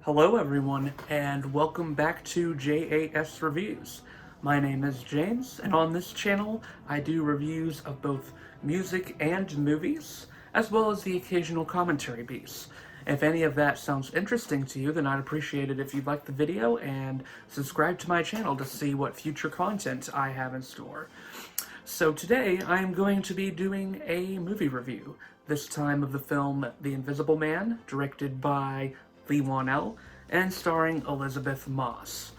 Hello everyone, and welcome back to JAS Reviews. My name is James, and on this channel I do reviews of both music and movies, as well as the occasional commentary piece. If any of that sounds interesting to you, then I'd appreciate it if you'd like the video and subscribe to my channel to see what future content I have in store. So today I am going to be doing a movie review, this time of the film The Invisible Man, directed by Leigh Whannell, and starring Elizabeth Moss.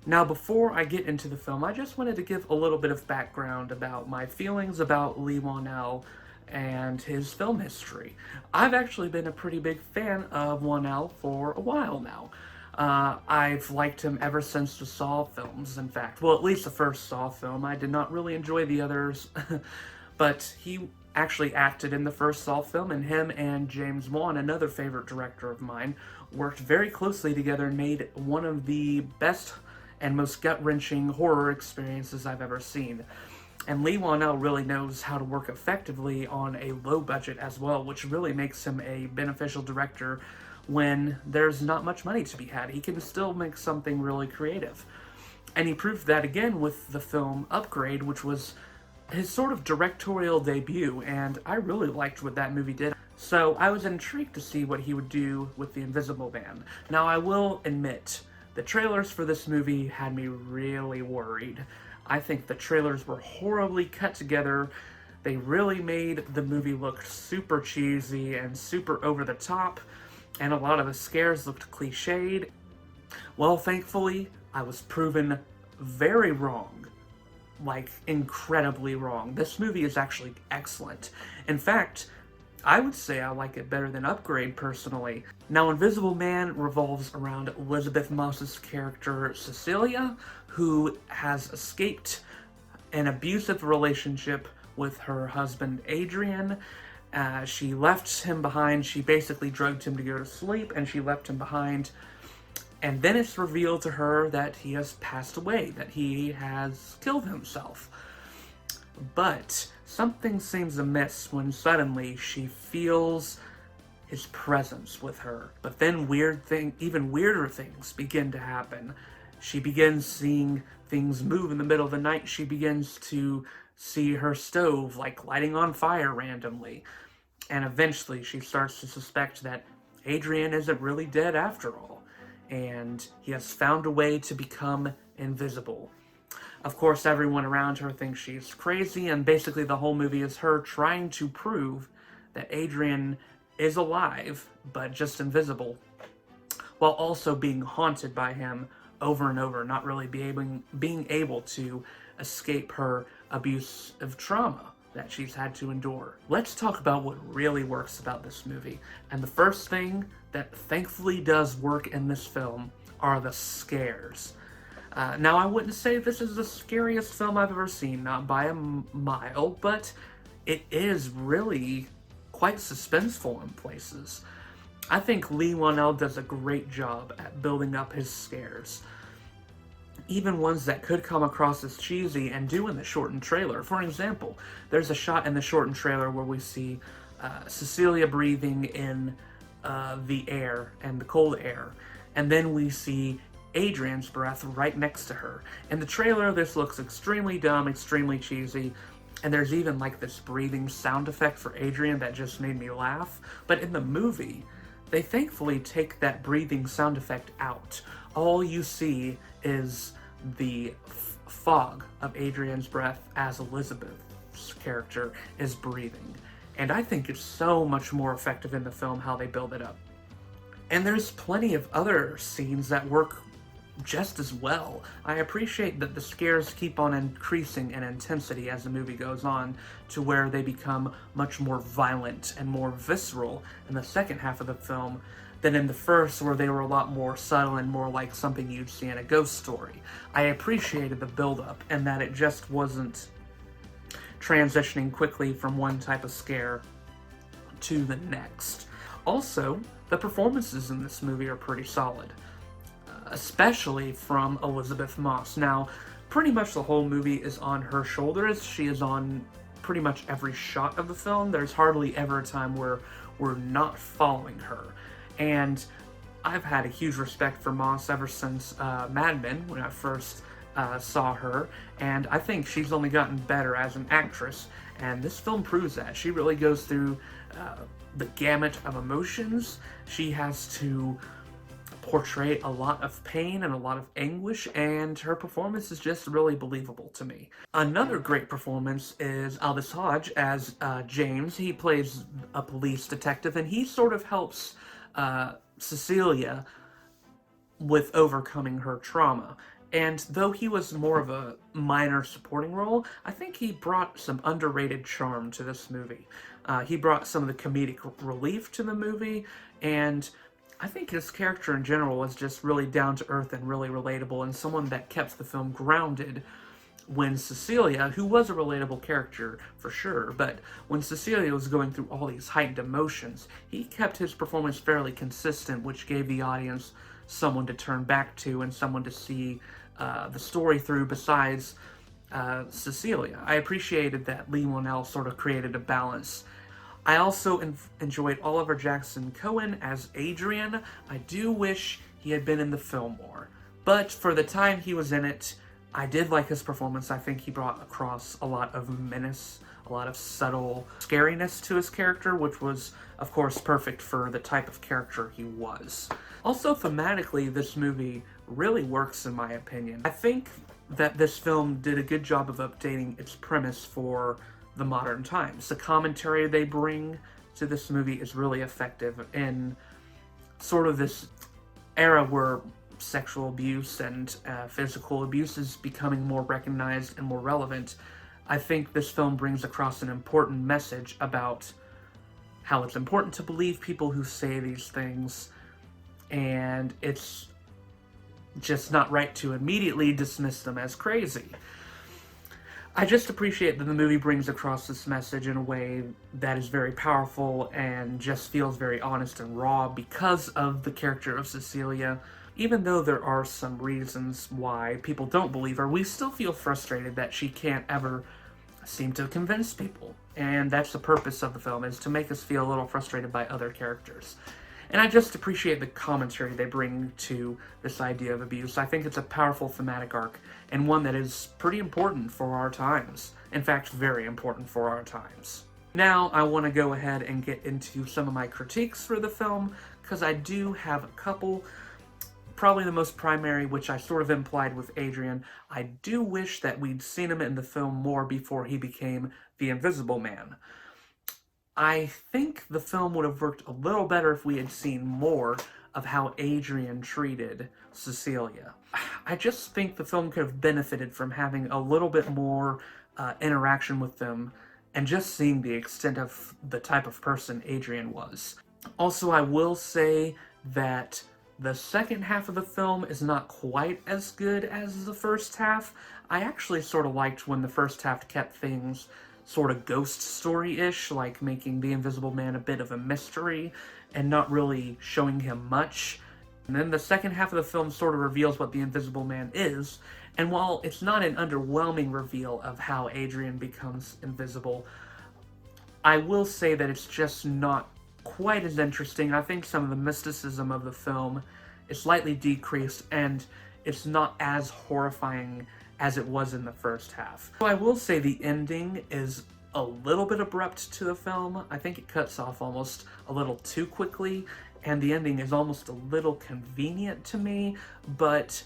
Now, before I get into the film, I just wanted to give a little bit of background about my feelings about Leigh Whannell and his film history. I've actually been a pretty big fan of Whannell for a while now. I've liked him ever since the Saw films, in fact. Well, at least the first Saw film. I did not really enjoy the others, but he actually acted in the first Saw film, and him and James Wan, another favorite director of mine, worked very closely together and made one of the best and most gut-wrenching horror experiences I've ever seen. And Leigh Whannell really knows how to work effectively on a low budget as well, which really makes him a beneficial director when there's not much money to be had. He can still make something really creative. And he proved that again with the film Upgrade, which was his sort of directorial debut, and I really liked what that movie did. So I was intrigued to see what he would do with The Invisible Man. Now, I will admit, the trailers for this movie had me really worried. I think the trailers were horribly cut together. They really made the movie look super cheesy and super over the top, and a lot of the scares looked cliched. Well, thankfully, I was proven very wrong. Like, incredibly wrong. This movie is actually excellent. In fact, I would say I like it better than Upgrade, personally. Now, Invisible Man revolves around Elizabeth Moss's character, Cecilia, who has escaped an abusive relationship with her husband, Adrian. She left him behind. She basically drugged him to go to sleep, and she left him behind. And then it's revealed to her that he has passed away, that he has killed himself. But something seems amiss when suddenly she feels his presence with her. But then even weirder things begin to happen. She begins seeing things move in the middle of the night. She begins to see her stove, like, lighting on fire randomly. And eventually she starts to suspect that Adrian isn't really dead after all, and he has found a way to become invisible. Of course, everyone around her thinks she's crazy, and basically the whole movie is her trying to prove that Adrian is alive, but just invisible, while also being haunted by him over and over, not really being able to escape her abuse of trauma that she's had to endure. Let's talk about what really works about this movie. And the first thing that thankfully does work in this film are the scares. Now, I wouldn't say this is the scariest film I've ever seen, not by a mile, but it is really quite suspenseful in places. I think Leigh Whannell does a great job at building up his scares, even ones that could come across as cheesy and do in the shortened trailer. For example, there's a shot in the shortened trailer where we see Cecilia breathing in the air and the cold air, and then we see Adrian's breath right next to her. In the trailer, this looks extremely dumb, extremely cheesy, and there's even like this breathing sound effect for Adrian that just made me laugh. But in the movie, they thankfully take that breathing sound effect out. All you see is the fog of Adrian's breath as Elizabeth's character is breathing. And I think it's so much more effective in the film how they build it up. And there's plenty of other scenes that work just as well. I appreciate that the scares keep on increasing in intensity as the movie goes on, to where they become much more violent and more visceral in the second half of the film than in the first, where they were a lot more subtle and more like something you'd see in a ghost story. I appreciated the build-up and that it just wasn't transitioning quickly from one type of scare to the next. Also, the performances in this movie are pretty solid, especially from Elizabeth Moss. Now, pretty much the whole movie is on her shoulders. She is on pretty much every shot of the film. There's hardly ever a time where we're not following her. And I've had a huge respect for Moss ever since Mad Men, when I first saw her, and I think she's only gotten better as an actress, and this film proves that. She really goes through the gamut of emotions. She has to portray a lot of pain and a lot of anguish, and her performance is just really believable to me. Another great performance is Aldis Hodge as James. He plays a police detective, and he sort of helps Cecilia with overcoming her trauma. And though he was more of a minor supporting role, I think he brought some underrated charm to this movie. He brought some of the comedic relief to the movie, and I think his character in general was just really down to earth and really relatable, and someone that kept the film grounded when Cecilia, who was a relatable character for sure, but when Cecilia was going through all these heightened emotions, he kept his performance fairly consistent, which gave the audience someone to turn back to and someone to see the story through besides Cecilia. I appreciated that Leigh Whannell sort of created a balance. I also enjoyed Oliver Jackson-Cohen as Adrian. I do wish he had been in the film more, but for the time he was in it, I did like his performance. I think he brought across a lot of menace, a lot of subtle scariness to his character, which was, of course, perfect for the type of character he was. Also, thematically, this movie really works, in my opinion. I think that this film did a good job of updating its premise for the modern times. The commentary they bring to this movie is really effective in sort of this era where sexual abuse and physical abuse is becoming more recognized and more relevant. I think this film brings across an important message about how it's important to believe people who say these things, and it's just not right to immediately dismiss them as crazy. I just appreciate that the movie brings across this message in a way that is very powerful and just feels very honest and raw because of the character of Cecilia. Even though there are some reasons why people don't believe her, we still feel frustrated that she can't ever seem to convince people. And that's the purpose of the film, is to make us feel a little frustrated by other characters. And I just appreciate the commentary they bring to this idea of abuse. I think it's a powerful thematic arc, and one that is pretty important for our times. In fact, very important for our times. Now, I want to go ahead and get into some of my critiques for the film, because I do have a couple. Probably the most primary, which I sort of implied with Adrian, I do wish that we'd seen him in the film more before he became the Invisible Man. I think the film would have worked a little better if we had seen more of how Adrian treated Cecilia. I just think the film could have benefited from having a little bit more interaction with them and just seeing the extent of the type of person Adrian was. Also, I will say that the second half of the film is not quite as good as the first half. I actually sort of liked when the first half kept things sort of ghost story-ish, like making the Invisible Man a bit of a mystery and not really showing him much. And then the second half of the film sort of reveals what the Invisible Man is, and while it's not an underwhelming reveal of how Adrian becomes invisible, I will say that it's just not quite as interesting. I think some of the mysticism of the film is slightly decreased, and it's not as horrifying as it was in the first half. So I will say the ending is a little bit abrupt to the film. I think it cuts off almost a little too quickly, and the ending is almost a little convenient to me, but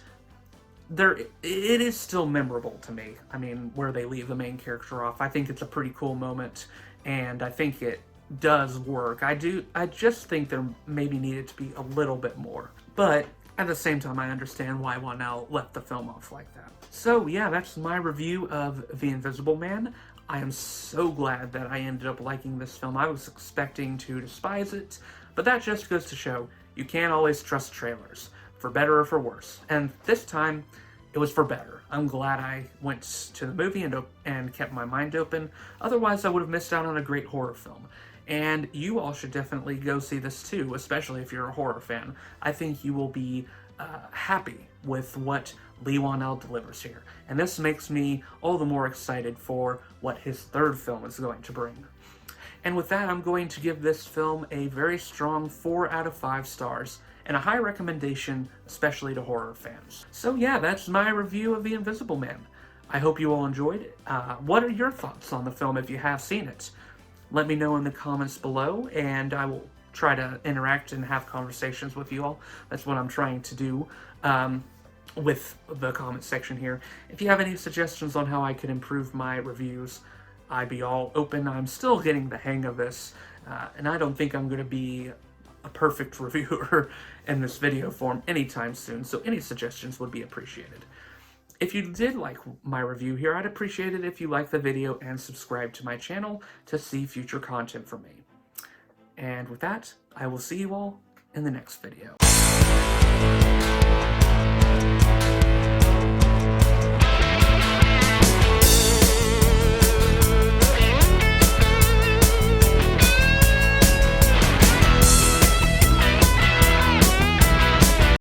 it is still memorable to me. I mean, where they leave the main character off, I think it's a pretty cool moment, and I think it does work. I just think there maybe needed to be a little bit more, but at the same time, I understand why Whannell left the film off like that. So yeah, that's my review of The Invisible Man. I am so glad that I ended up liking this film. I was expecting to despise it, but that just goes to show you can't always trust trailers, for better or for worse. And this time, it was for better. I'm glad I went to the movie and kept my mind open. Otherwise, I would have missed out on a great horror film. And you all should definitely go see this too, especially if you're a horror fan. I think you will be happy with what Leigh Whannell delivers here. And this makes me all the more excited for what his third film is going to bring. And with that, I'm going to give this film a very strong 4 out of 5 stars. and a high recommendation, especially to horror fans. So yeah, that's my review of The Invisible Man. I hope you all enjoyed it. What are your thoughts on the film if you have seen it? Let me know in the comments below, and I will try to interact and have conversations with you all. That's what I'm trying to do with the comment section here. If you have any suggestions on how I could improve my reviews, I'd be all open. I'm still getting the hang of this, and I don't think I'm going to be a perfect reviewer in this video form anytime soon, so any suggestions would be appreciated. If you did like my review here, I'd appreciate it if you like the video and subscribe to my channel to see future content from me. And with that, I will see you all in the next video.